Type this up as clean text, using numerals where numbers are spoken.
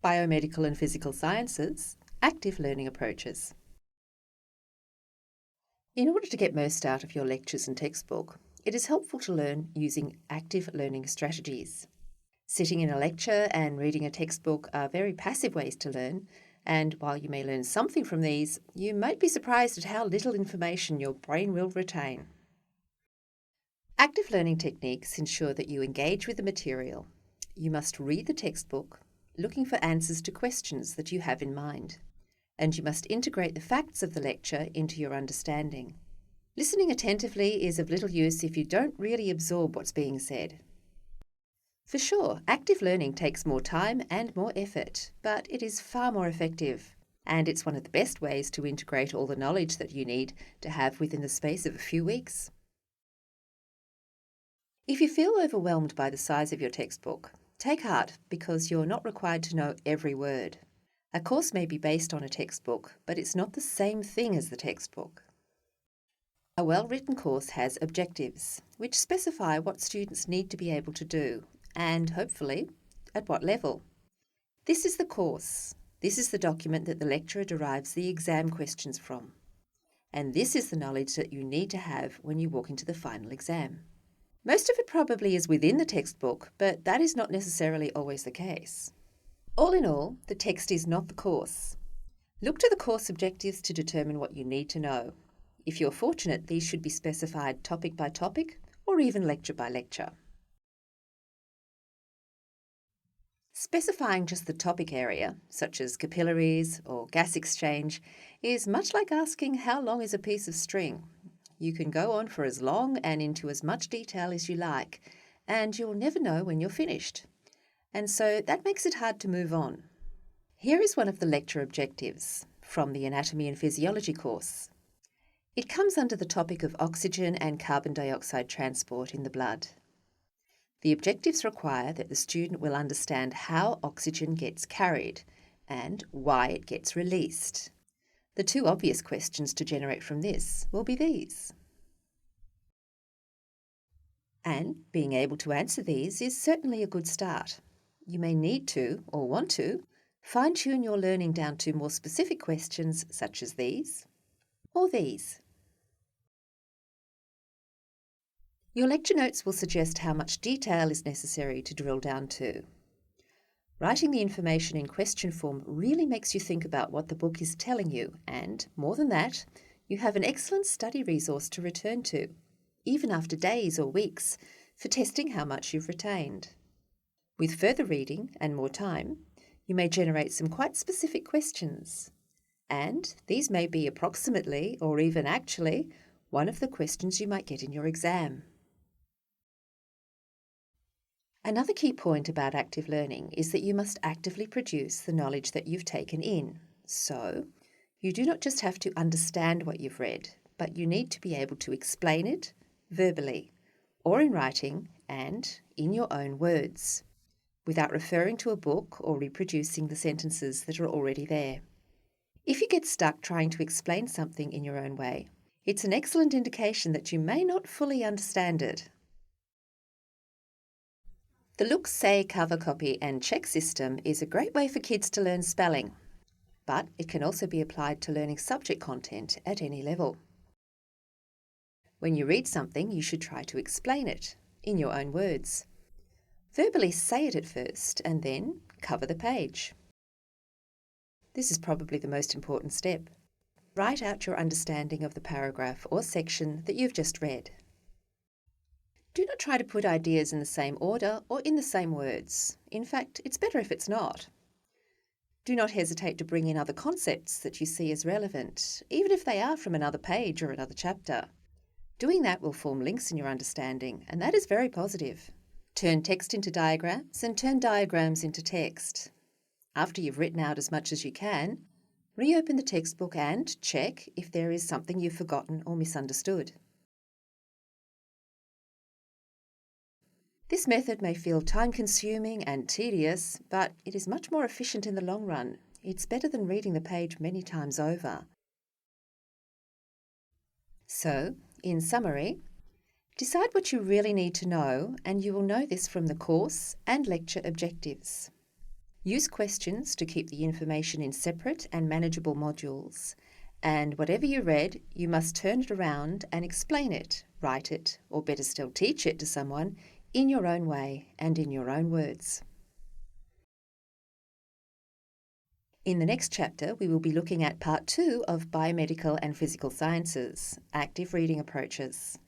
Biomedical and Physical Sciences, Active Learning Approaches. In order to get most out of your lectures and textbook, it is helpful to learn using active learning strategies. Sitting in a lecture and reading a textbook are very passive ways to learn, and while you may learn something from these, you might be surprised at how little information your brain will retain. Active learning techniques ensure that you engage with the material. You must read the textbook, looking for answers to questions that you have in mind, and you must integrate the facts of the lecture into your understanding. Listening attentively is of little use if you don't really absorb what's being said. For sure, active learning takes more time and more effort, but it is far more effective, and it's one of the best ways to integrate all the knowledge that you need to have within the space of a few weeks. If you feel overwhelmed by the size of your textbook, take heart because you're not required to know every word. A course may be based on a textbook, but it's not the same thing as the textbook. A well-written course has objectives, which specify what students need to be able to do, and hopefully, at what level. This is the course. This is the document that the lecturer derives the exam questions from. And this is the knowledge that you need to have when you walk into the final exam. Most of it probably is within the textbook, but that is not necessarily always the case. All in all, the text is not the course. Look to the course objectives to determine what you need to know. If you're fortunate, these should be specified topic by topic or even lecture by lecture. Specifying just the topic area, such as capillaries or gas exchange, is much like asking how long is a piece of string. You can go on for as long and into as much detail as you like, and you'll never know when you're finished. And so that makes it hard to move on. Here is one of the lecture objectives from the Anatomy and Physiology course. It comes under the topic of oxygen and carbon dioxide transport in the blood. The objectives require that the student will understand how oxygen gets carried and why it gets released. The two obvious questions to generate from this will be these. And being able to answer these is certainly a good start. You may need to, or want to, fine-tune your learning down to more specific questions such as these or these. Your lecture notes will suggest how much detail is necessary to drill down to. Writing the information in question form really makes you think about what the book is telling you, and, more than that, you have an excellent study resource to return to, even after days or weeks, for testing how much you've retained. With further reading and more time, you may generate some quite specific questions, and these may be approximately, or even actually, one of the questions you might get in your exam. Another key point about active learning is that you must actively produce the knowledge that you've taken in. So, you do not just have to understand what you've read, but you need to be able to explain it verbally, or in writing and in your own words, without referring to a book or reproducing the sentences that are already there. If you get stuck trying to explain something in your own way, it's an excellent indication that you may not fully understand it. The Look, Say, Cover Copy and Check system is a great way for kids to learn spelling, but it can also be applied to learning subject content at any level. When you read something, you should try to explain it in your own words. Verbally say it at first and then cover the page. This is probably the most important step. Write out your understanding of the paragraph or section that you've just read. Do not try to put ideas in the same order or in the same words. In fact, it's better if it's not. Do not hesitate to bring in other concepts that you see as relevant, even if they are from another page or another chapter. Doing that will form links in your understanding, and that is very positive. Turn text into diagrams and turn diagrams into text. After you've written out as much as you can, reopen the textbook and check if there is something you've forgotten or misunderstood. This method may feel time-consuming and tedious, but it is much more efficient in the long run. It's better than reading the page many times over. So, in summary, decide what you really need to know, and you will know this from the course and lecture objectives. Use questions to keep the information in separate and manageable modules. And whatever you read, you must turn it around and explain it, write it, or better still teach it to someone in your own way and in your own words. In the next chapter, we will be looking at Part 2 of Biomedical and Physical Sciences, Active Reading Approaches.